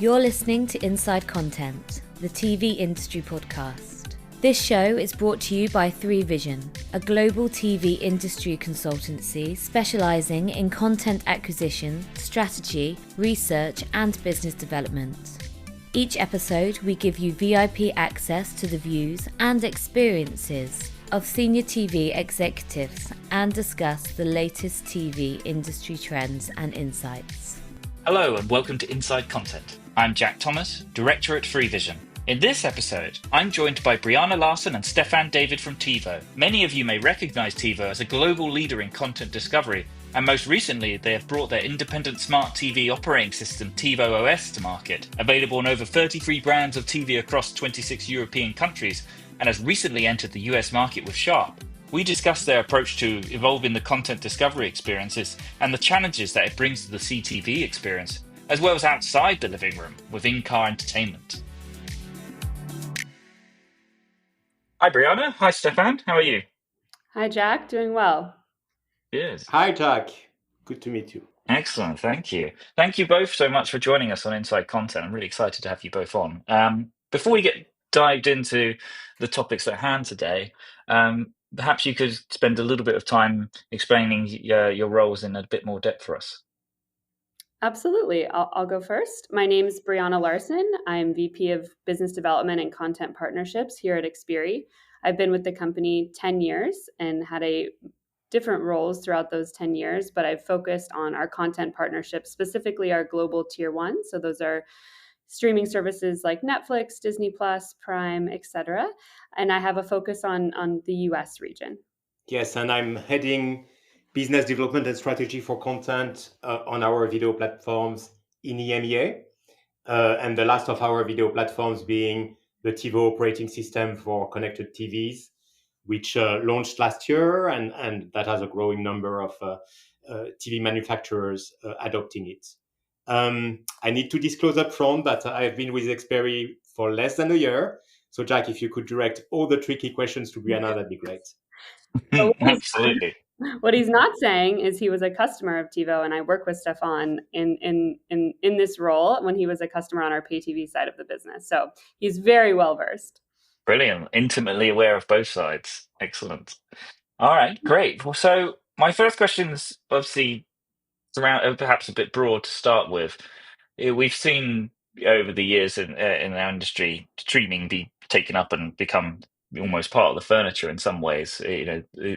You're listening to Inside Content, the TV industry podcast. This show is brought to you by 3Vision, a global TV industry consultancy specialising in content acquisition, strategy, research and business development. Each episode, we give you VIP access to the views and experiences of senior TV executives and discuss the latest TV industry trends and insights. Hello and welcome to Inside Content. I'm Jack Thomas, Director at 3Vision. In this episode, I'm joined by Briana Larsen and Stéphane David from TiVo. Many of you may recognise TiVo as a global leader in content discovery, and most recently they have brought their independent smart TV operating system TiVo OS to market, available on over 33 brands of TV across 26 European countries, and has recently entered the US market with Sharp. We discuss their approach to evolving the content discovery experiences and the challenges that it brings to the CTV experience, as well as outside the living room with in-car entertainment. Hi Briana, hi Stéphane, how are you? Hi Jack, doing well. Yes. Hi Jack, good to meet you. Excellent, thank you. Thank you both so much for joining us on Inside Content. I'm really excited to have you both on. Before we get dived into the topics at hand today, perhaps you could spend a little bit of time explaining your roles in a bit more depth for us. Absolutely. I'll go first. My name is Briana Larsen. I'm VP of Business Development and Content Partnerships here at Xperi. I've been with the company 10 years and had different roles throughout those 10 years, but I've focused on our content partnerships, specifically our global tier one. So those are streaming services like Netflix, Disney Plus, Prime, etc. And I have a focus on the US region. Yes, and I'm heading business development and strategy for content on our video platforms in EMEA. And the last of our video platforms being the TiVo operating system for connected TVs, which launched last year and that has a growing number of TV manufacturers adopting it. I need to disclose up front that I've been with Xperi for less than a year. So Jack, if you could direct all the tricky questions to Briana, that'd be great. Absolutely. What he's not saying is he was a customer of TiVo, and I work with Stéphane in this role when he was a customer on our pay TV side of the business. So he's very well versed. Brilliant. Intimately aware of both sides. Excellent. All right, great. Well, so my first question is obviously perhaps a bit broad to start with. We've seen over the years in our industry, streaming be taken up and become almost part of the furniture in some ways.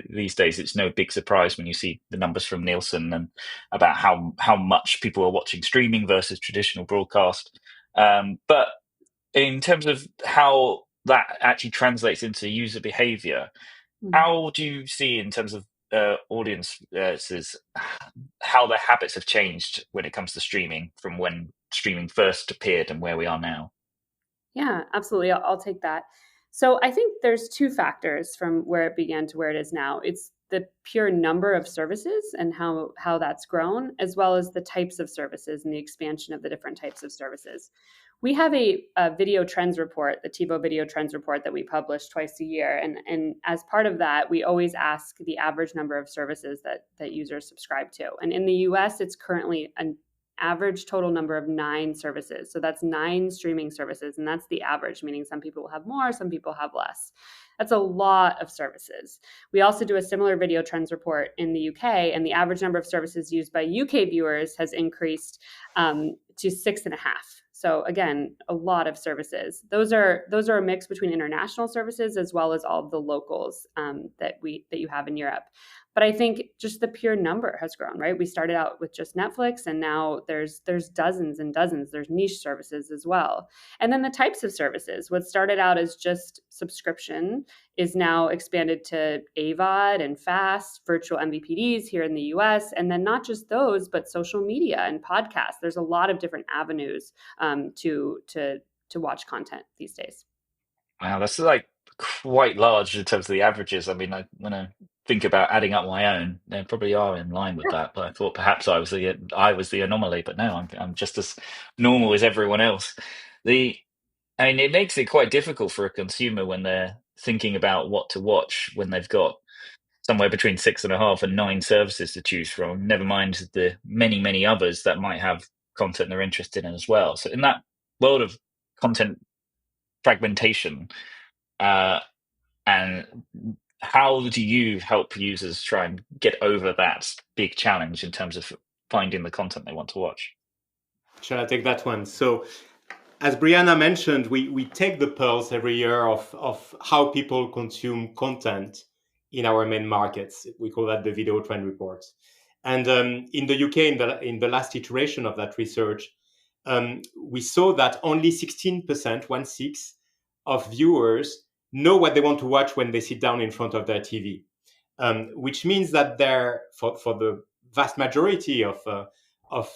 These days it's no big surprise when you see the numbers from Nielsen and about how much people are watching streaming versus traditional broadcast. But in terms of how that actually translates into user behavior, how do you see in terms of audiences how their habits have changed when it comes to streaming from when streaming first appeared and where we are now? Yeah, absolutely. I'll take that. So I think there's two factors from where it began to where it is now. It's the pure number of services and how that's grown, as well as the types of services and the expansion of the different types of services. We have a video trends report, the TiVo video trends report that we publish twice a year. And as part of that, we always ask the average number of services that users subscribe to. And in the US, it's currently an average total number of 9 services. So that's 9 streaming services. And that's the average, meaning some people will have more, some people have less. That's a lot of services. We also do a similar video trends report in the UK, and the average number of services used by UK viewers has increased to 6.5. So again, a lot of services. Those are a mix between international services as well as all of the locals that you have in Europe. But I think just the pure number has grown, right? We started out with just Netflix, and now there's dozens and dozens. There's niche services as well. And then the types of services, what started out as just subscription is now expanded to AVOD and FAST, virtual MVPDs here in the US. And then not just those, but social media and podcasts. There's a lot of different avenues to watch content these days. Wow, that's like quite large in terms of the averages. I mean, when I think about adding up my own, they probably are in line with that. But I thought perhaps I was the anomaly. But no, I'm just as normal as everyone else. It makes it quite difficult for a consumer when they're thinking about what to watch when they've got somewhere between 6.5 and 9 services to choose from. Never mind the many others that might have content they're interested in as well. So in that world of content fragmentation, and how do you help users try and get over that big challenge in terms of finding the content they want to watch? Shall I take that one? So, as Briana mentioned, we take the pulse every year of how people consume content in our main markets. We call that the video trend report. And in the UK, in the last iteration of that research, we saw that only 16%, 1/6, of viewers know what they want to watch when they sit down in front of their TV, which means that for the vast majority of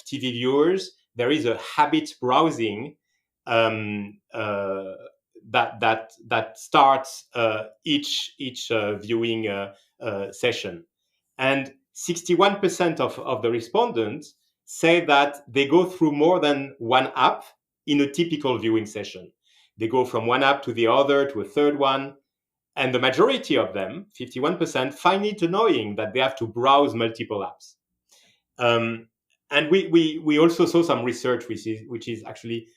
TV viewers, there is a habit browsing that starts each viewing session. And 61% of the respondents say that they go through more than one app in a typical viewing session. They go from one app to the other to a third one. And the majority of them, 51%, find it annoying that they have to browse multiple apps. And we also saw some research which is actually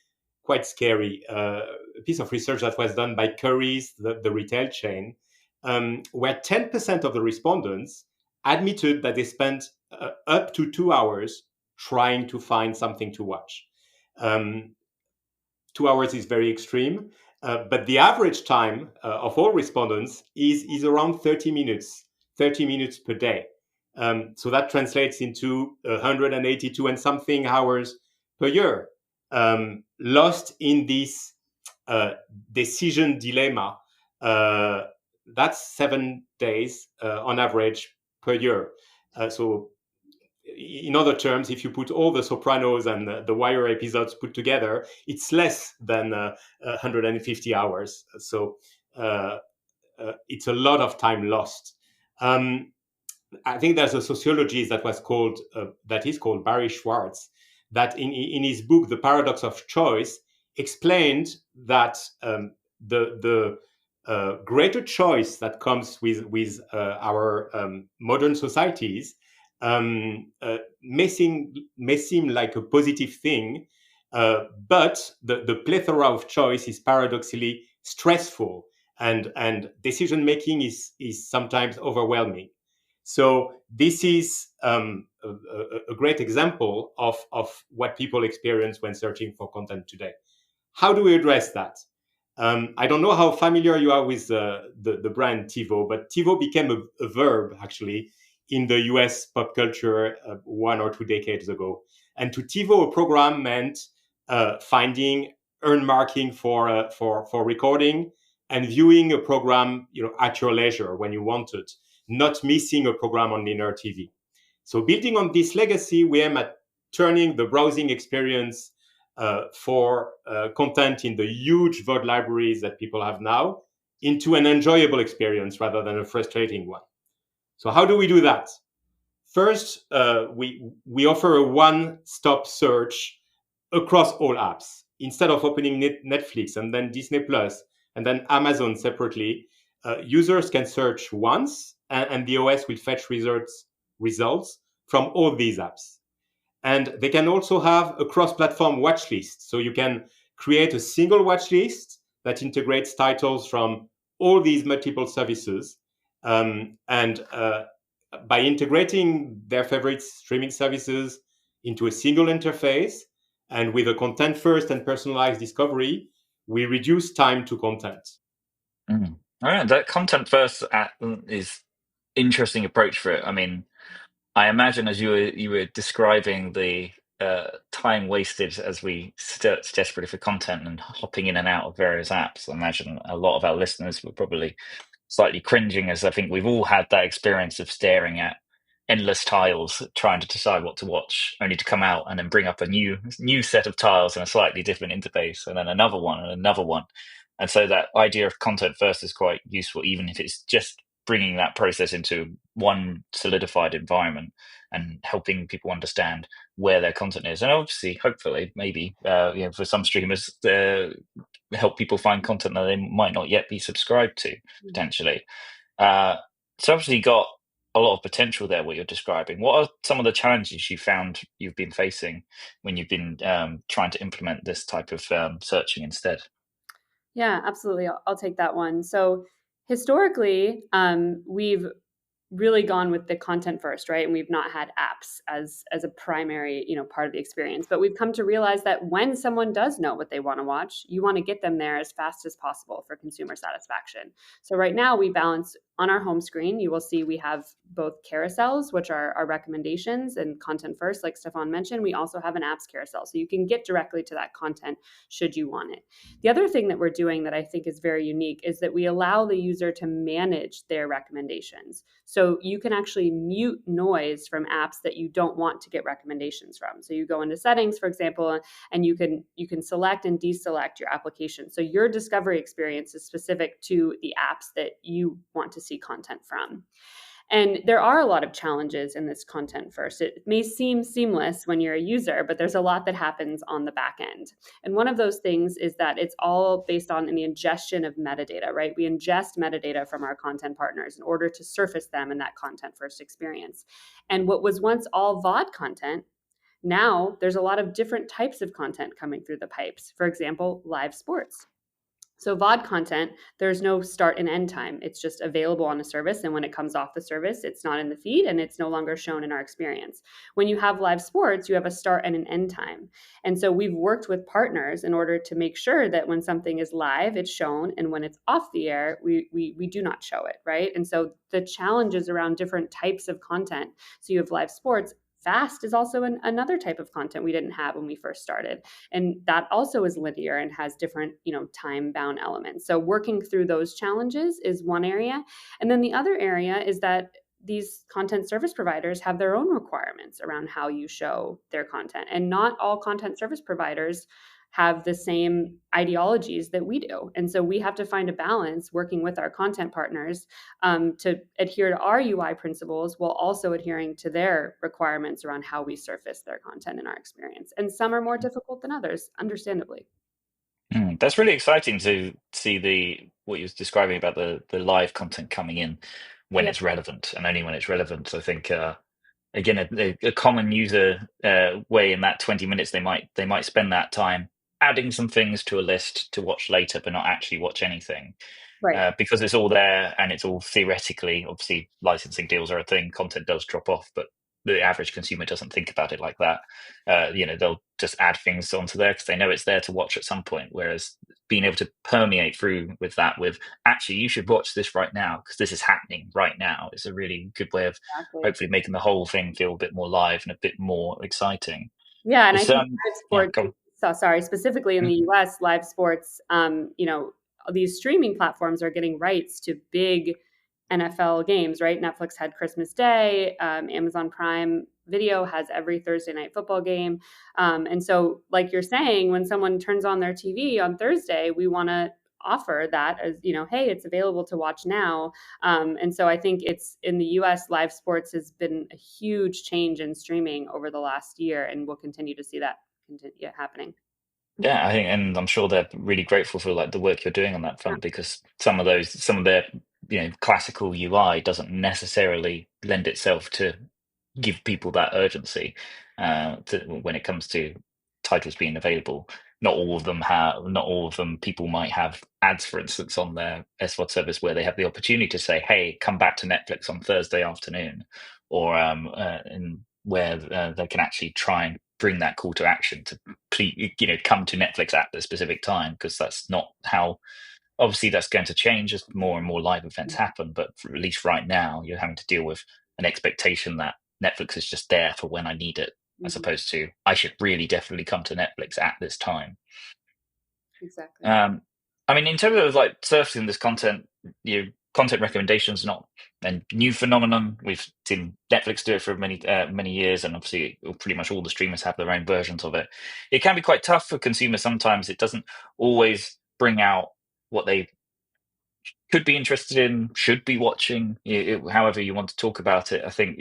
quite scary. A piece of research that was done by Currys, the retail chain, where 10% of the respondents admitted that they spent up to 2 hours trying to find something to watch. 2 hours is very extreme, but the average time of all respondents is around 30 minutes per day. So that translates into 182 and something hours per year lost in this decision dilemma. That's 7 days on average per year. So in other terms, if you put all the Sopranos and the Wire episodes put together, it's less than 150 hours. So it's a lot of time lost. I think there's a sociologist that is called Barry Schwartz, that in his book, The Paradox of Choice, explained that the greater choice that comes with our modern societies may seem like a positive thing, but the plethora of choice is paradoxically stressful, and decision making is sometimes overwhelming. So this is a great example of what people experience when searching for content today. How do we address that? I don't know how familiar you are with the brand TiVo, but TiVo became a verb actually in the US pop culture 1 or 2 decades ago. And to TiVo, a program meant finding, earn marking for recording, and viewing a program at your leisure when you want it, not missing a program on linear TV. So building on this legacy, we aim at turning the browsing experience for content in the huge VOD libraries that people have now into an enjoyable experience rather than a frustrating one. So how do we do that? First, we offer a one-stop search across all apps. Instead of opening Netflix and then Disney Plus and then Amazon separately, users can search once and the OS will fetch results from all these apps. And they can also have a cross-platform watch list. So you can create a single watch list that integrates titles from all these multiple services. And by integrating their favorite streaming services into a single interface and with a content first and personalized discovery, we reduce time to content. All right, that content first is interesting approach for it. I mean, I imagine as you were describing the time wasted as we search desperately for content and hopping in and out of various apps, I imagine a lot of our listeners were probably slightly cringing, as I think we've all had that experience of staring at endless tiles, trying to decide what to watch, only to come out and then bring up a new set of tiles in a slightly different interface, and then another one and another one. And so that idea of content first is quite useful, even if it's just bringing that process into one solidified environment and helping people understand where their content is. And obviously, hopefully, maybe for some streamers, help people find content that they might not yet be subscribed to, potentially. So obviously you got a lot of potential there, what you're describing. What are some of the challenges you found you've been facing when you've been trying to implement this type of searching instead? Yeah, absolutely. I'll take that one. So historically, we've really gone with the content first, right? And we've not had apps as a primary, part of the experience. But we've come to realize that when someone does know what they want to watch, you want to get them there as fast as possible for consumer satisfaction. So right now we balance on our home screen. You will see we have both carousels, which are our recommendations and content first, like Stéphane mentioned. We also have an apps carousel, so you can get directly to that content should you want it. The other thing that we're doing that I think is very unique is that we allow the user to manage their recommendations. So you can actually mute noise from apps that you don't want to get recommendations from. So you go into settings, for example, and you can select and deselect your application. So your discovery experience is specific to the apps that you want to see content from. And there are a lot of challenges in this content first. It may seem seamless when you're a user, but there's a lot that happens on the back end. And one of those things is that it's all based on the ingestion of metadata, right? We ingest metadata from our content partners in order to surface them in that content first experience. And what was once all VOD content, now there's a lot of different types of content coming through the pipes. For example, live sports. So VOD content, there's no start and end time. It's just available on a service. And when it comes off the service, it's not in the feed and it's no longer shown in our experience. When you have live sports, you have a start and an end time. And so we've worked with partners in order to make sure that when something is live, it's shown. And when it's off the air, we do not show it, right? And so the challenges around different types of content. So you have live sports. Fast is also another type of content we didn't have when we first started. And that also is linear and has different, time-bound elements. So working through those challenges is one area. And then the other area is that these content service providers have their own requirements around how you show their content. And not all content service providers have the same ideologies that we do. And so we have to find a balance working with our content partners to adhere to our UI principles while also adhering to their requirements around how we surface their content in our experience. And some are more difficult than others, understandably. That's really exciting to see what you're describing about the live content coming in when Yeah. it's relevant and only when it's relevant. I think again a common user way in that 20 minutes they might spend that time adding some things to a list to watch later, but not actually watch anything. Right. Because it's all there and it's all theoretically, obviously licensing deals are a thing, content does drop off, but the average consumer doesn't think about it like that. They'll just add things onto there because they know it's there to watch at some point. Whereas being able to permeate through with that, with actually, you should watch this right now because this is happening right now, is a really good way of Exactly. hopefully making the whole thing feel a bit more live and a bit more exciting. Yeah. And I It's, think live yeah, sports, go specifically in on. the US, live sports, these streaming platforms are getting rights to big NFL games, right? Netflix had Christmas Day. Amazon Prime Video has every Thursday night football game. And so, like you're saying, when someone turns on their TV on Thursday, we want to offer that as, hey, it's available to watch now. And so I think it's in the US, live sports has been a huge change in streaming over the last year, and we'll continue to see that happening. Yeah, I think, and I'm sure they're really grateful for like the work you're doing on that front because some of their classical UI doesn't necessarily lend itself to give people that urgency when it comes to titles being available. Not all of them. People might have ads, for instance, on their SVOD service where they have the opportunity to say, "Hey, come back to Netflix on Thursday afternoon," or and where they can actually try and bring that call to action to come to Netflix at the specific time, because that's not how. Obviously, that's going to change as more and more live events happen. But at least right now, you're having to deal with an expectation that Netflix is just there for when I need it, as Mhm. opposed to I should really definitely come to Netflix at this time. Exactly. I mean, in terms of like surfacing this content, content recommendations not a new phenomenon. We've seen Netflix do it for many years, and obviously, pretty much all the streamers have their own versions of it. It can be quite tough for consumers sometimes. It doesn't always bring out what they could be interested in, should be watching, however you want to talk about it. I think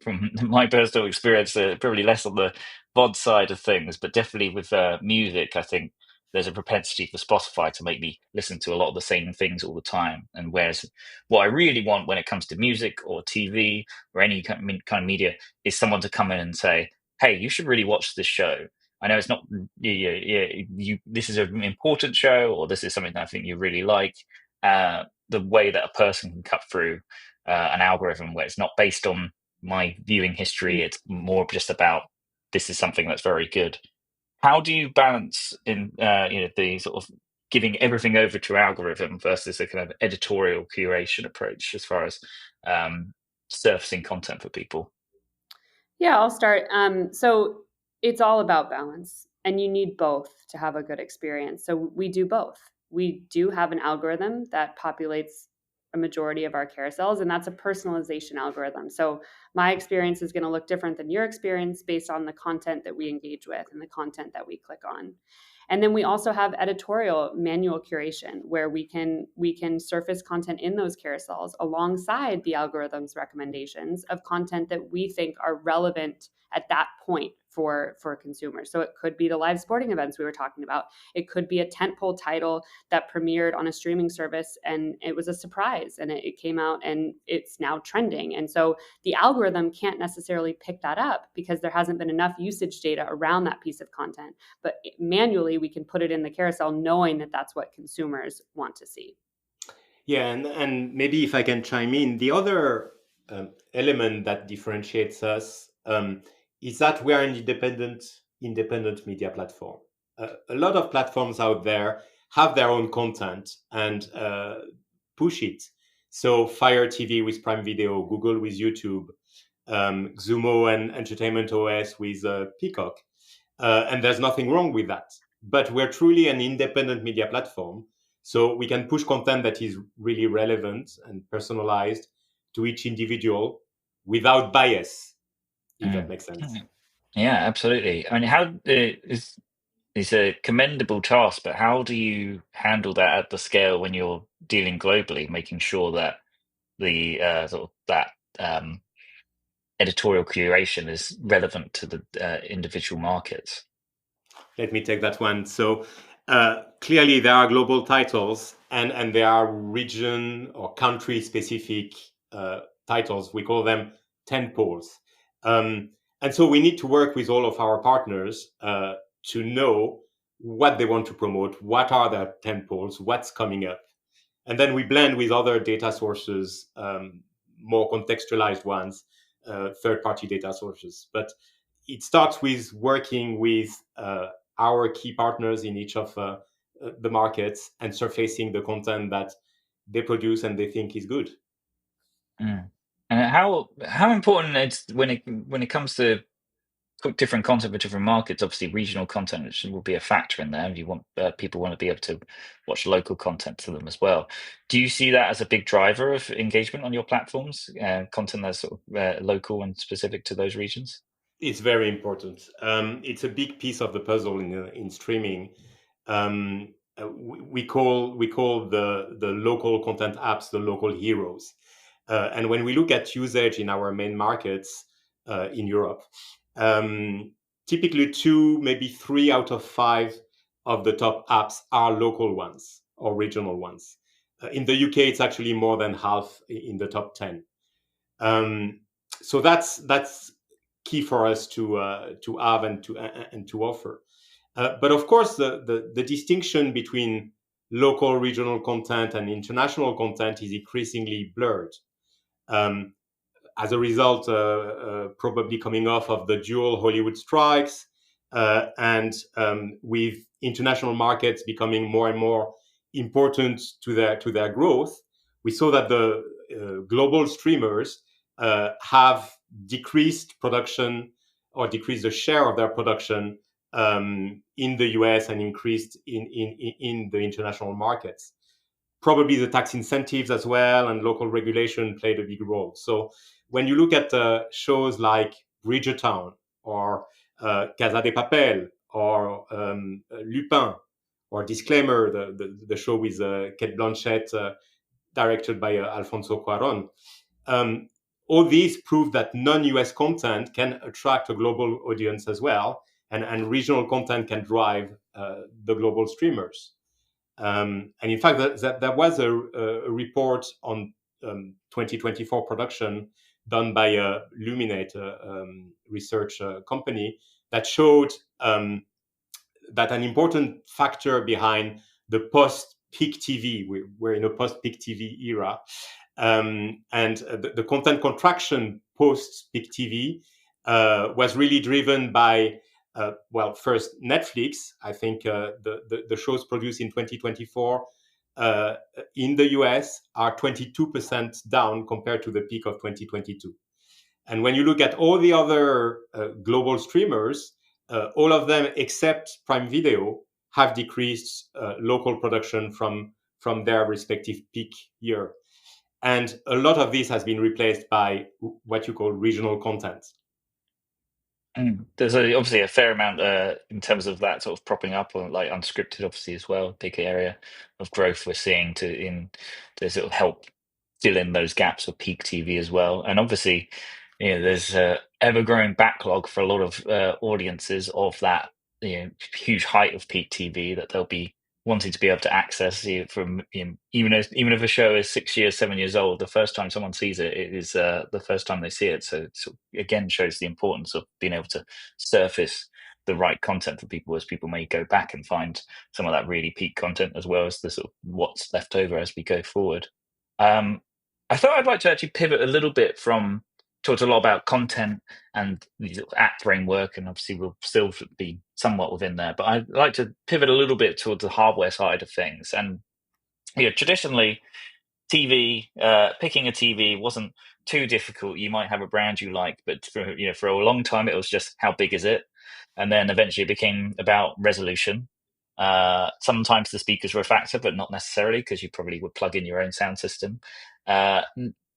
from my personal experience, probably less on the VOD side of things, but definitely with music, I think there's a propensity for Spotify to make me listen to a lot of the same things all the time. And whereas what I really want when it comes to music or TV or any kind of media is someone to come in and say, hey, you should really watch this show. I know it's not, this is an important show, or this is something that I think you really like. The way that a person can cut through an algorithm where it's not based on my viewing history, it's more just about this is something that's very good. How do you balance in the sort of giving everything over to algorithm versus a kind of editorial curation approach as far as surfacing content for people? Yeah, I'll start. So it's all about balance, and you need both to have a good experience. So we do both. We do have an algorithm that populates a majority of our carousels, and that's a personalization algorithm. So my experience is going to look different than your experience based on the content that we engage with and the content that we click on. And then we also have editorial manual curation, where we can surface content in those carousels alongside the algorithm's recommendations of content that we think are relevant at that point for consumers. So it could be the live sporting events we were talking about. It could be a tentpole title that premiered on a streaming service and it was a surprise and it came out and it's now trending. And so the algorithm can't necessarily pick that up because there hasn't been enough usage data around that piece of content. But manually, we can put it in the carousel knowing that that's what consumers want to see. Yeah, and maybe if I can chime in, the other element that differentiates us is that we are an independent media platform. A lot of platforms out there have their own content and push it. So Fire TV with Prime Video, Google with YouTube, Xumo and Entertainment OS with Peacock. And there's nothing wrong with that. But we're truly an independent media platform. So we can push content that is really relevant and personalized to each individual without bias, if that makes sense. Yeah, absolutely. I mean, how it's a commendable task, but how do you handle that at the scale when you're dealing globally, making sure that the sort of that editorial curation is relevant to the individual markets? Let me take that one. So clearly there are global titles and there are region or country specific titles. We call them tentpoles. And so we need to work with all of our partners to know what they want to promote, what are their tentpoles, what's coming up. And then we blend with other data sources, more contextualized ones, third-party data sources. But it starts with working with our key partners in each of the markets and surfacing the content that they produce and they think is good. And how important it's when it comes to different content for different markets. Obviously, regional content will be a factor in there. You want people want to be able to watch local content to them as well. Do you see that as a big driver of engagement on your platforms? Content that's sort of local and specific to those regions. It's very important. It's a big piece of the puzzle in streaming. We call the local content apps the local heroes. And when we look at usage in our main markets in Europe, typically 2, maybe 3 out of 5 of the top apps are local ones or regional ones. In the UK, it's actually more than half in the top 10. So that's key for us to have and to offer. But of course, the distinction between local, regional content and international content is increasingly blurred. As a result, probably coming off of the dual Hollywood strikes, and with international markets becoming more and more important to their growth, we saw that the global streamers have decreased production or decreased the share of their production in the US and increased in the international markets. Probably the tax incentives as well and local regulation played a big role. So when you look at shows like Bridgertown or Casa de Papel or Lupin or Disclaimer, the show with Cate Blanchett, directed by Alfonso Cuarón, all these prove that non-US content can attract a global audience as well, and regional content can drive the global streamers. And in fact, there was a report on 2024 production done by a Luminate research company that showed that an important factor behind the post-peak TV, we're in a post-peak TV era, and the content contraction post-peak TV was really driven by, first Netflix. I think the shows produced in 2024 in the US are 22% down compared to the peak of 2022. And when you look at all the other global streamers, all of them except Prime Video have decreased local production from their respective peak year. And a lot of this has been replaced by what you call regional content. There's obviously a fair amount in terms of that sort of propping up, or like unscripted, obviously as well. Big area of growth we're seeing to sort of help fill in those gaps of peak TV as well. And obviously, there's a ever-growing backlog for a lot of audiences of that huge height of peak TV that they'll be wanting to be able to access from even if a show is 6 years, 7 years old, the first time someone sees it, it is the first time they see it. So it again shows the importance of being able to surface the right content for people, as people may go back and find some of that really peak content, as well as the sort of what's left over as we go forward. I thought I'd like to actually pivot a little bit from talked a lot about content and the app framework, and obviously we'll still be somewhat within there, but I'd like to pivot a little bit towards the hardware side of things. And traditionally, TV, picking a TV wasn't too difficult. You might have a brand you like, but for a long time it was just how big is it, and then eventually it became about resolution. Sometimes the speakers were a factor, but not necessarily, because you probably would plug in your own sound system.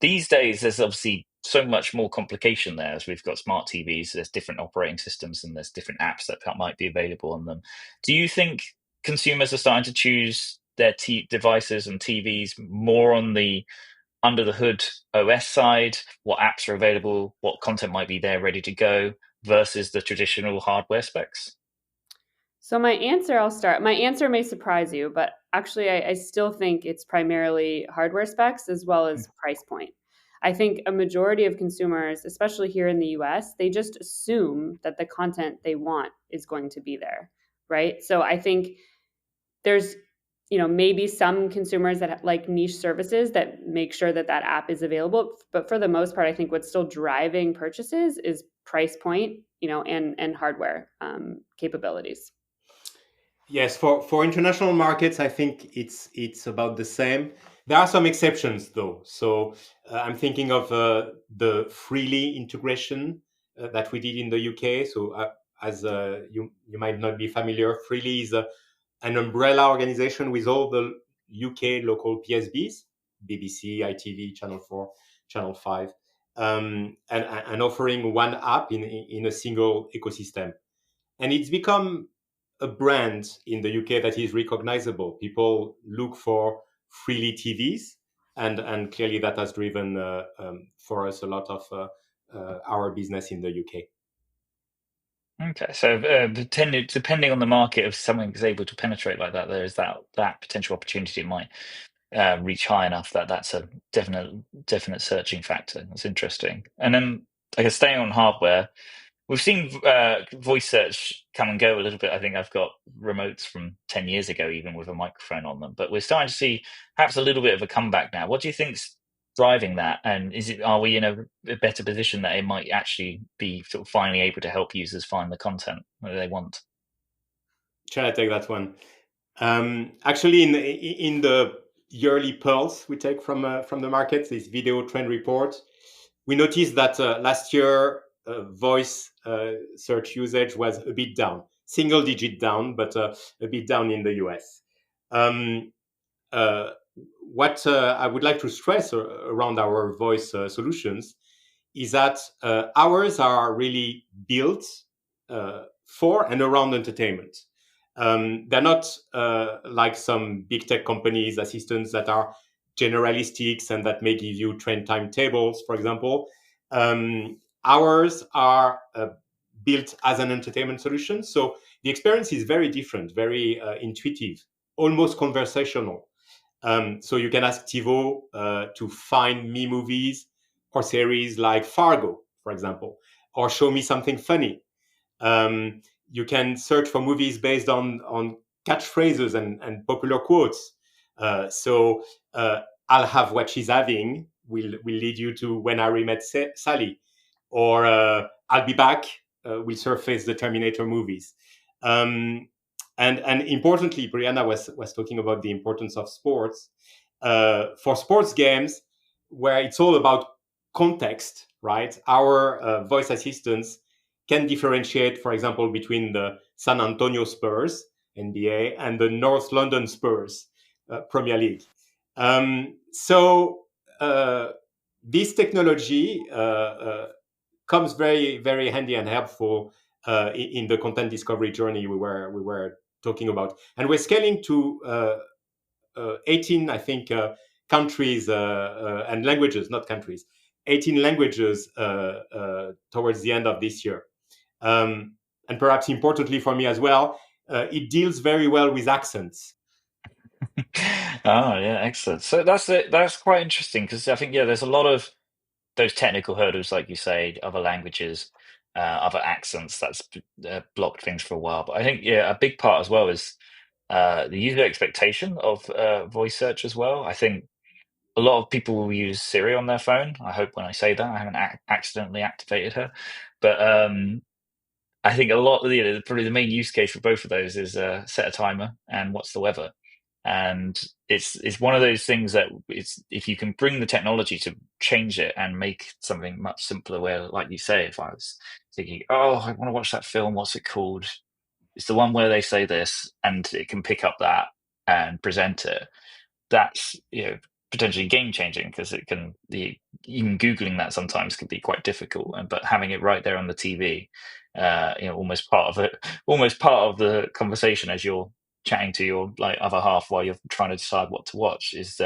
These days, there's obviously so much more complication there, as we've got smart TVs, there's different operating systems, and there's different apps that might be available on them. Do you think consumers are starting to choose their devices and TVs more on the under the hood OS side, what apps are available, what content might be there ready to go, versus the traditional hardware specs? So my answer may surprise you, but actually I still think it's primarily hardware specs as well as price point. I think a majority of consumers, especially here in the US, they just assume that the content they want is going to be there, right? So I think there's maybe some consumers that like niche services that make sure that app is available, but for the most part, I think what's still driving purchases is price point, and hardware capabilities. Yes, for international markets, I think it's about the same. There are some exceptions, though. So I'm thinking of the Freely integration that we did in the UK. So as you might not be familiar, Freely is an umbrella organization with all the UK local PSBs, BBC, ITV, Channel 4, Channel 5, and offering one app in a single ecosystem. And it's become a brand in the UK that is recognizable. People look for Freely TVs, and clearly that has driven for us a lot of our business in the UK. Okay, so depending on the market, if someone is able to penetrate like that, there is that potential opportunity might reach high enough that's a definite searching factor. That's interesting. And then I guess staying on hardware, we've seen voice search come and go a little bit. I think I've got remotes from 10 years ago, even with a microphone on them. But we're starting to see perhaps a little bit of a comeback now. What do you think's driving that? And are we in a better position that it might actually be sort of finally able to help users find the content that they want? Shall I take that one? Actually, in the yearly pulse we take from the market, this video trend report, we noticed that last year voice search usage was a bit down, single digit down, but a bit down in the US. What I would like to stress around our voice solutions is that ours are really built for and around entertainment. They're not like some big tech companies' assistants that are generalistics and that may give you trend timetables, for example. Ours are built as an entertainment solution. So the experience is very different, very intuitive, almost conversational. So you can ask TiVo to find me movies or series like Fargo, for example, or show me something funny. You can search for movies based on catchphrases and popular quotes. So I'll have what she's having will lead you to When Harry Met Sally, or I'll be back will surface the Terminator movies. And importantly, Briana was talking about the importance of sports. For sports games, where it's all about context, right? Our voice assistants can differentiate, for example, between the San Antonio Spurs, NBA, and the North London Spurs, Premier League. So this technology comes very, very handy and helpful in the content discovery journey we were talking about, and we're scaling to 18, I think, countries and languages, not countries, 18 languages towards the end of this year. And perhaps importantly for me as well, it deals very well with accents. Oh yeah, excellent. So that's it. That's quite interesting because I think there's a lot of those technical hurdles, like you say, other languages, other accents. That's blocked things for a while. But I think a big part as well is the user expectation of voice search as well. I think a lot of people will use Siri on their phone. I hope when I say that I haven't accidentally activated her, but I think a lot of probably the main use case for both of those is set a timer and what's the weather. And it's one of those things that it's if you can bring the technology to change it and make something much simpler. Where, like you say, if I was thinking, oh, I want to watch that film, what's it called? It's the one where they say this, and it can pick up that and present it. That's potentially game changing because it can even googling that sometimes can be quite difficult, but having it right there on the TV, almost part of the conversation as you're chatting to your other half while you're trying to decide what to watch is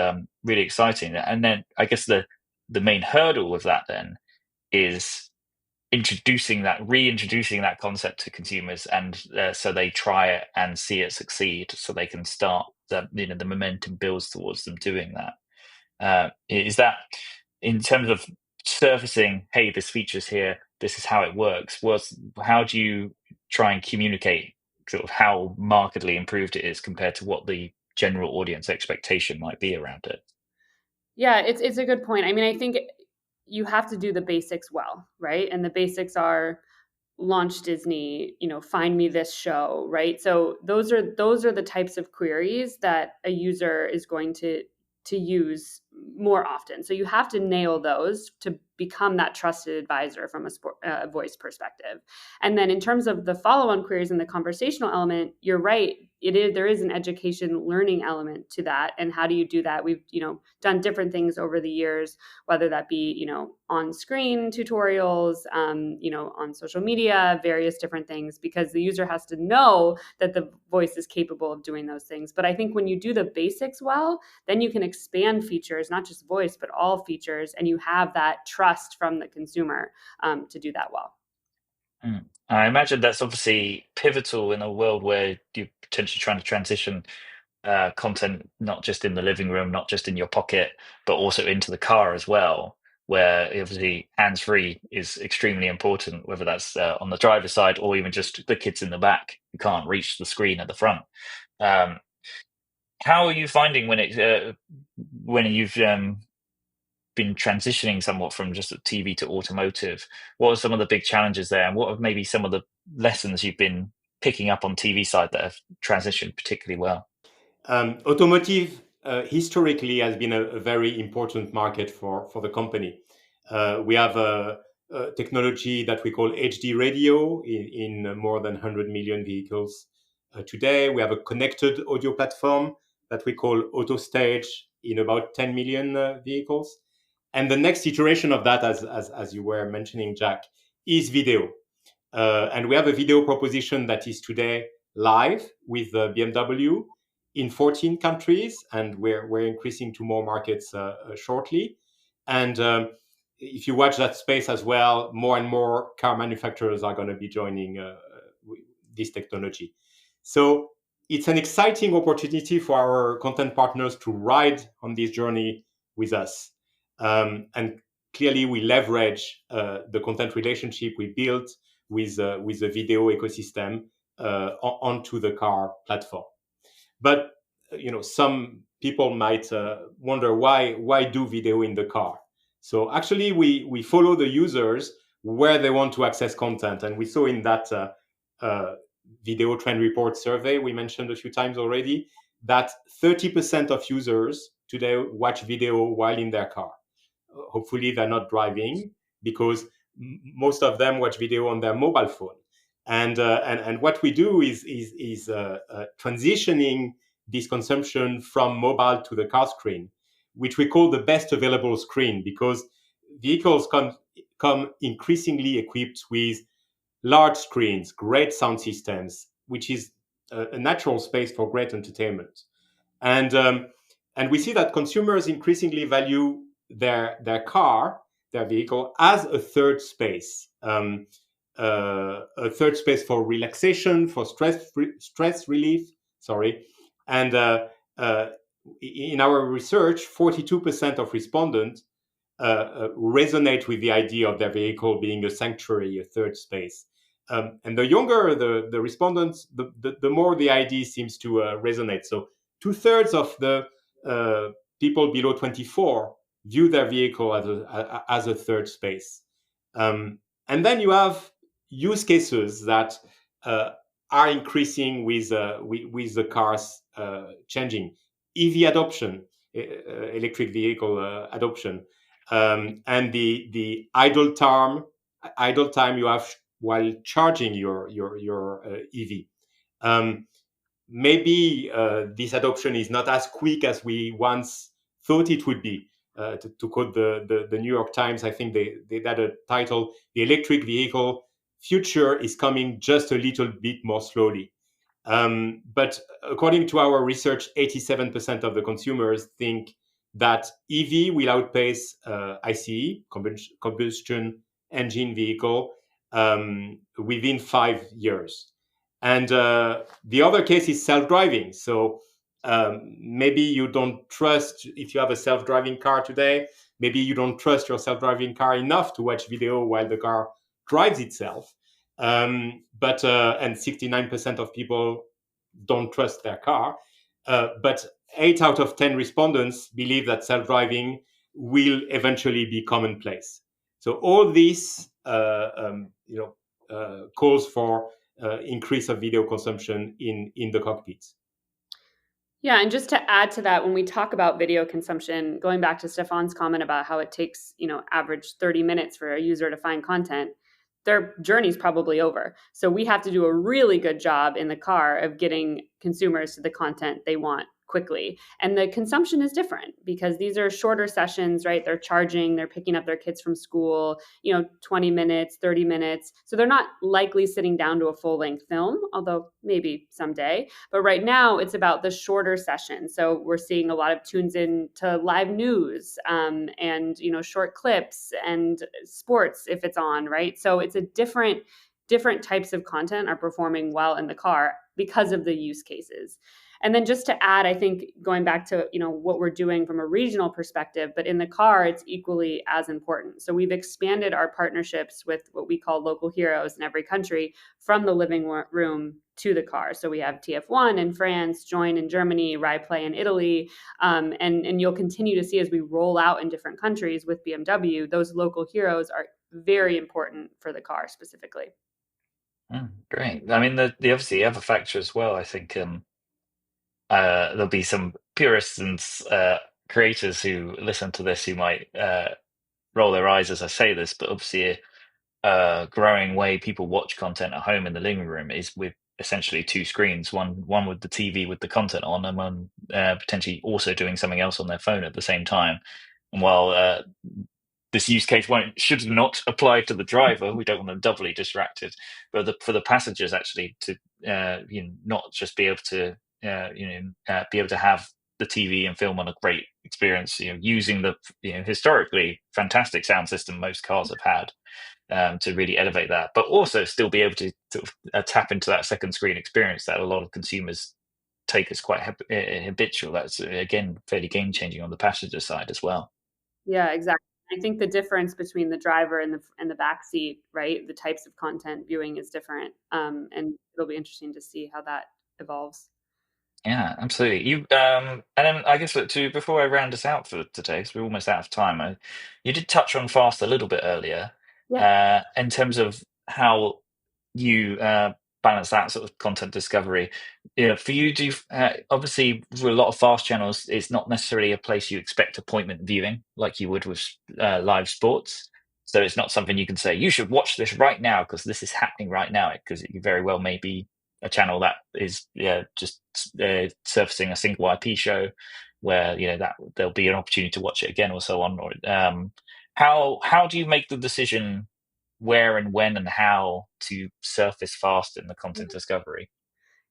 really exciting. And then I guess the main hurdle with that then is reintroducing that concept to consumers, and so they try it and see it succeed, so they can start the momentum builds towards them doing that. Is that in terms of surfacing, hey, this feature's here, this is how it works? How do you try and communicate sort of how markedly improved it is compared to what the general audience expectation might be around it? Yeah, it's a good point. I mean, I think you have to do the basics well, right? And the basics are launch Disney, find me this show, right? So those are the types of queries that a user is going to use more often. So you have to nail those to become that trusted advisor from a voice perspective. And then in terms of the follow-on queries and the conversational element, you're right. There is an education learning element to that. And how do you do that? We've, done different things over the years, whether that be, on screen tutorials, on social media, various different things, because the user has to know that the voice is capable of doing those things. But I think when you do the basics well, then you can expand features, not just voice, but all features. And you have that trust from the consumer to do that well. I imagine that's obviously pivotal in a world where you're potentially trying to transition content, not just in the living room, not just in your pocket, but also into the car as well, where obviously hands-free is extremely important, whether that's on the driver's side or even just the kids in the back who can't reach the screen at the front. How are you finding when you've been transitioning somewhat from just TV to automotive? What are some of the big challenges there, and what are maybe some of the lessons you've been picking up on TV side that have transitioned particularly well? Automotive historically has been a very important market for the company. We have a technology that we call HD radio in more than 100 million vehicles today. We have a connected audio platform that we call AutoStage in about 10 million vehicles. And the next iteration of that, as you were mentioning, Jack, is video. And we have a video proposition that is today live with BMW in 14 countries, and we're increasing to more markets shortly. And if you watch that space as well, more and more car manufacturers are going to be joining this technology. So it's an exciting opportunity for our content partners to ride on this journey with us. And clearly, we leverage the content relationship we built with the video ecosystem onto the car platform. But some people might wonder why do video in the car. So actually, we follow the users where they want to access content, and we saw in that video trend report survey we mentioned a few times already that 30% of users today watch video while in their car. Hopefully, they're not driving, because most of them watch video on their mobile phone. And what we do is transitioning this consumption from mobile to the car screen, which we call the best available screen, because vehicles come increasingly equipped with large screens, great sound systems, which is a natural space for great entertainment. And we see that consumers increasingly value their vehicle as a third space. A third space for relaxation, for stress relief. And in our research, 42% of respondents resonate with the idea of their vehicle being a sanctuary, a third space. And the younger the respondents, the more the idea seems to resonate. So 2/3 of the people below 24 view their vehicle as a third space. And then you have use cases that are increasing with the cars changing. EV adoption, electric vehicle adoption, and the idle time you have while charging your EV. Maybe this adoption is not as quick as we once thought it would be. To quote the New York Times, I think they had a title: "The electric vehicle future is coming just a little bit more slowly." But according to our research, 87% of the consumers think that EV will outpace ICE, combustion engine vehicle, within 5 years. And the other case is self-driving. So maybe you don't trust, if you have a self-driving car today, maybe you don't trust your self-driving car enough to watch video while the car drives itself. But 69% of people don't trust their car. But 8 out of 10 respondents believe that self-driving will eventually be commonplace. So all this, calls for increase of video consumption in the cockpit. Yeah, and just to add to that, when we talk about video consumption, going back to Stéphane's comment about how it takes, average 30 minutes for a user to find content, their journey's probably over. So we have to do a really good job in the car of getting consumers to the content they want quickly. And the consumption is different because these are shorter sessions, right? They're charging, they're picking up their kids from school, 20 minutes, 30 minutes. So they're not likely sitting down to a full-length film, although maybe someday. But right now it's about the shorter sessions. So we're seeing a lot of tunes in to live news and, short clips and sports if it's on, right? So it's a different types of content are performing well in the car because of the use cases. And then just to add, I think going back to, what we're doing from a regional perspective, but in the car, it's equally as important. So we've expanded our partnerships with what we call local heroes in every country from the living room to the car. So we have TF1 in France, Join in Germany, RaiPlay in Italy. And you'll continue to see as we roll out in different countries with BMW, those local heroes are very important for the car specifically. Great. I mean, the obviously other factor as well, I think, there'll be some purists and creators who listen to this who might roll their eyes as I say this, but obviously a growing way people watch content at home in the living room is with essentially 2 screens, one with the TV with the content on, and one potentially also doing something else on their phone at the same time. And while this use case should not apply to the driver, we don't want them doubly distracted, but for the passengers actually to not just be able to be able to have the TV and film on a great experience, using the historically fantastic sound system most cars have had to really elevate that, but also still be able to sort of tap into that second screen experience that a lot of consumers take as quite habitual. That's again fairly game changing on the passenger side as well. Yeah, exactly. I think the difference between the driver and the back seat, right? The types of content viewing is different, and it'll be interesting to see how that evolves. Yeah, absolutely. And then I guess to before I round us out for today, because we're almost out of time, you did touch on fast a little bit earlier, Yeah. in terms of how you balance that sort of content discovery. For you, obviously for a lot of fast channels, it's not necessarily a place you expect appointment viewing like you would with live sports. So it's not something you can say you should watch this right now because this is happening right now, because you very well may be a channel that is just surfacing a single IP show where that there'll be an opportunity to watch it again or so on. Or how do you make the decision where and when and how to surface fast in the content discovery?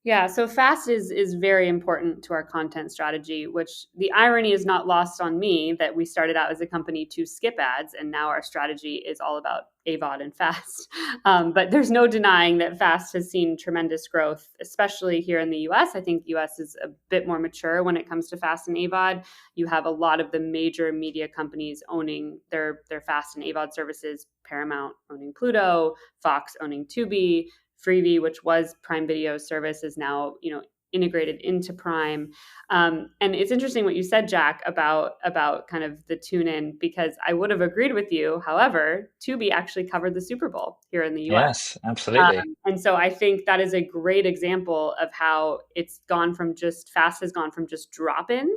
Yeah, so fast is very important to our content strategy, which the irony is not lost on me that we started out as a company to skip ads, and now our strategy is all about AVOD and fast. But there's no denying that fast has seen tremendous growth, especially here in the US. I think US is a bit more mature when it comes to fast and AVOD. You have a lot of the major media companies owning their fast and AVOD services, Paramount owning Pluto, Fox owning Tubi, Freevee, which was Prime Video service, is now integrated into Prime. And it's interesting what you said, Jack, about kind of the tune in, because I would have agreed with you. However, Tubi actually covered the Super Bowl here in the US. Yes, absolutely. And so I think that is a great example of how fast has gone from just drop in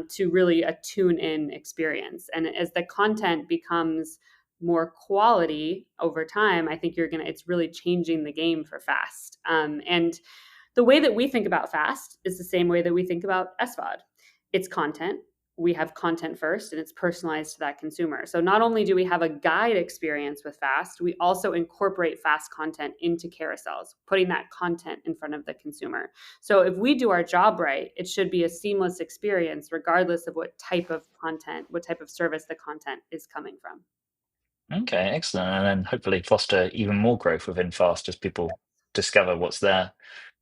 to really a tune in experience. And as the content becomes more quality over time, I think it's really changing the game for fast. And the way that we think about fast is the same way that we think about SVOD. It's content. We have content first, and it's personalized to that consumer. So not only do we have a guide experience with fast, we also incorporate fast content into carousels, putting that content in front of the consumer. So if we do our job right, it should be a seamless experience regardless of what type of content, what type of service the content is coming from. Okay, excellent. And then hopefully foster even more growth within fast as people discover what's there.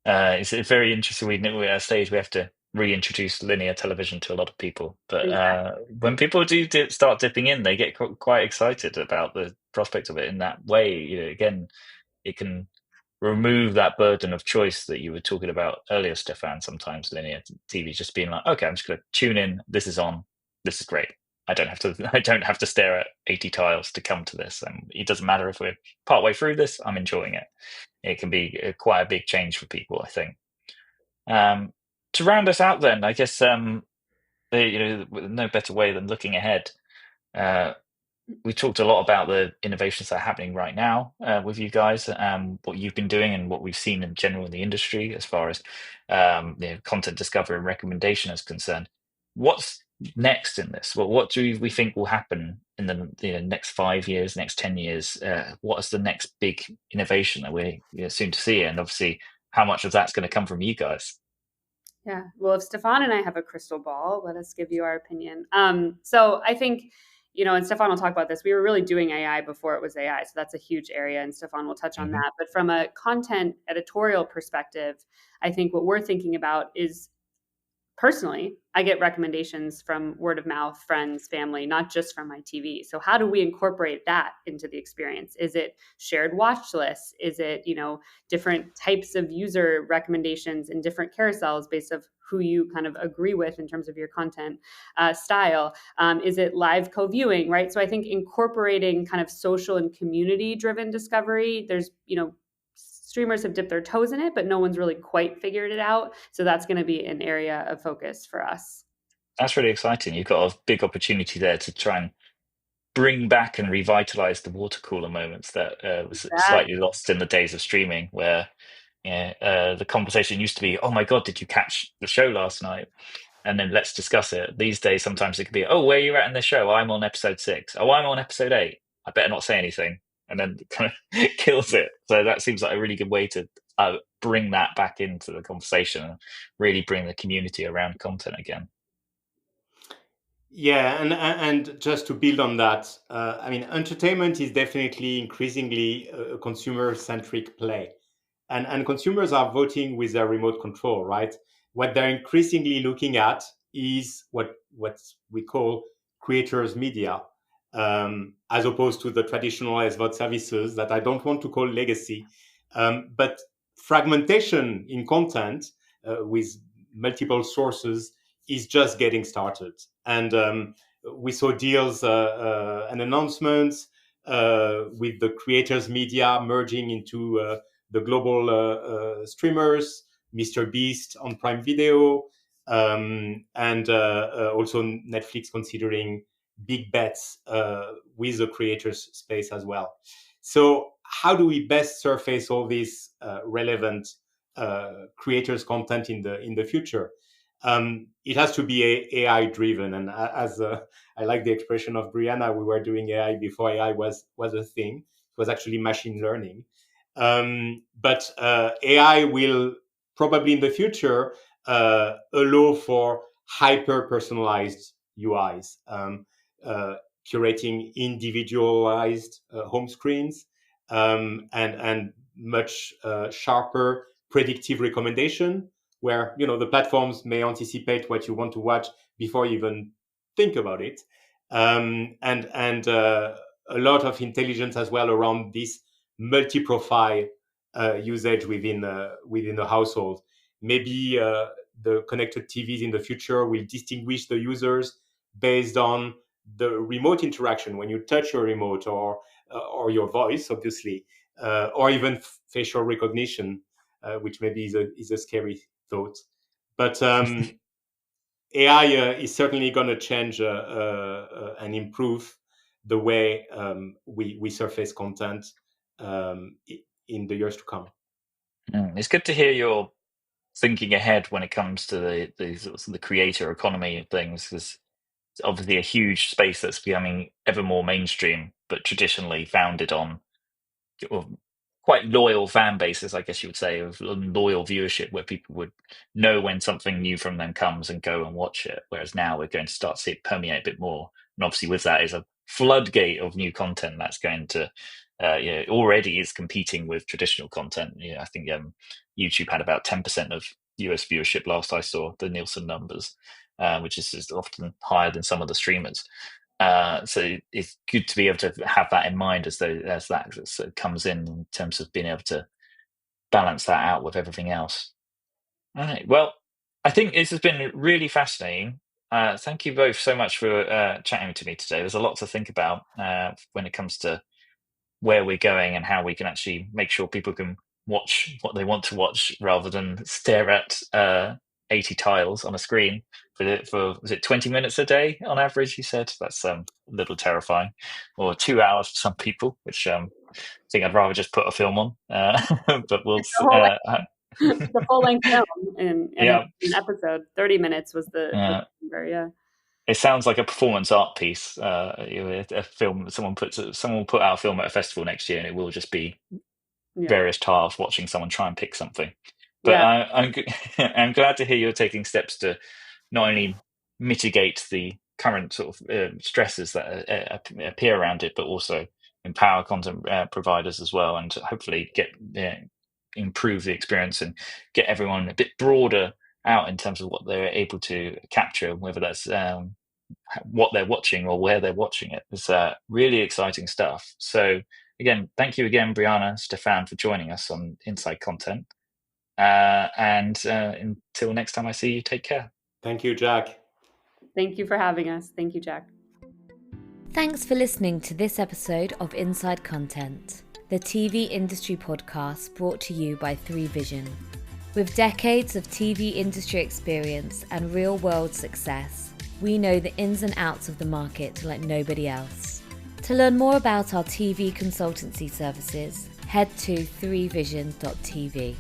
It's very interesting. We're at a stage we have to reintroduce linear television to a lot of people, but when people do start dipping in, they get quite excited about the prospect of it in that way. Again, it can remove that burden of choice that you were talking about earlier, Stéphane. Sometimes linear TV just being like, okay, I'm just going to tune in. This is on. This is great. I don't have to stare at 80 tiles to come to this. And it doesn't matter if we're partway through this. I'm enjoying it. It can be quite a big change for people, I think. To round us out, then, I guess no better way than looking ahead. We talked a lot about the innovations that are happening right now with you guys, what you've been doing, and what we've seen in general in the industry as far as content discovery and recommendation is concerned. What's next in this? What do we think will happen in the next 5 years, next 10 years? What is the next big innovation that we're soon to see? And obviously, how much of that's going to come from you guys? Yeah. Well, if Stéphane and I have a crystal ball, let us give you our opinion. So I think, and Stéphane will talk about this, we were really doing AI before it was AI. So that's a huge area, and Stéphane will touch on that. But from a content editorial perspective, I think what we're thinking about is, personally, I get recommendations from word of mouth, friends, family, not just from my TV. So how do we incorporate that into the experience? Is it shared watch lists? Is it, different types of user recommendations in different carousels based on who you kind of agree with in terms of your content style? Is it live co-viewing, right? So I think incorporating kind of social and community driven discovery, there's, streamers have dipped their toes in it, but no one's really quite figured it out. So that's going to be an area of focus for us. That's really exciting. You've got a big opportunity there to try and bring back and revitalize the water cooler moments that was slightly lost in the days of streaming, where the conversation used to be, oh my God, did you catch the show last night? And then let's discuss it. These days, sometimes it could be, oh, where are you at in the show? I'm on episode 6. Oh, I'm on episode 8. I better not say anything. And then kind of kills it. So that seems like a really good way to bring that back into the conversation and really bring the community around content again. Yeah, and just to build on that, entertainment is definitely increasingly a consumer-centric play. and consumers are voting with their remote control, right? What they're increasingly looking at is what we call creators media, as opposed to the traditional SVOD services that I don't want to call legacy. But fragmentation in content with multiple sources is just getting started. And we saw deals and announcements with the creators media merging into the global streamers, Mr. Beast on Prime Video, and also Netflix considering big bets with the creators space as well. So how do we best surface all this relevant creators content in the future? It has to be AI driven, and as I like the expression of Briana, we were doing AI before AI was a thing. It was actually machine learning. But AI will probably in the future allow for hyper personalized UIs, curating individualized home screens, and much sharper predictive recommendation, where the platforms may anticipate what you want to watch before you even think about it, and a lot of intelligence as well around this multi-profile usage within the household. Maybe the connected TVs in the future will distinguish the users based on the remote interaction when you touch your remote, or your voice, obviously, or even facial recognition, which maybe is a scary thought. But AI is certainly going to change and improve the way we surface content in the years to come. It's good to hear you're thinking ahead when it comes to the creator economy of things, because it's obviously a huge space that's becoming ever more mainstream, but traditionally founded on quite loyal fan bases, I guess you would say, of loyal viewership, where people would know when something new from them comes and go and watch it. Whereas now we're going to start to see it permeate a bit more. And obviously with that is a floodgate of new content that's going to, already is competing with traditional content. I think YouTube had about 10% of US viewership last I saw the Nielsen numbers, which is often higher than some of the streamers. So it's good to be able to have that in mind as that sort of comes in terms of being able to balance that out with everything else. All right. Well, I think this has been really fascinating. Thank you both so much for chatting to me today. There's a lot to think about when it comes to where we're going and how we can actually make sure people can watch what they want to watch rather than stare at 80 tiles on a screen for was it 20 minutes a day on average, you said? That's a little terrifying. Or 2 hours for some people, which I think I'd rather just put a film on. But we'll the full length film in an episode. 30 minutes was the number, yeah. It sounds like a performance art piece. A film. Someone will put out a film at a festival next year, and it will just be various tiles watching someone try and pick something. But I'm glad to hear you're taking steps to not only mitigate the current sort of stresses that appear around it, but also empower content providers as well, and hopefully improve the experience and get everyone a bit broader out in terms of what they're able to capture, whether that's what they're watching or where they're watching it. It's really exciting stuff. So again, thank you again, Briana, Stéphane, for joining us on Inside Content. And until next time I see you, take care. Thank you, Jack. Thank you for having us. Thank you, Jack. Thanks for listening to this episode of Inside Content, the TV industry podcast brought to you by 3Vision. With decades of TV industry experience and real-world success, we know the ins and outs of the market like nobody else. To learn more about our TV consultancy services, head to 3vision.tv.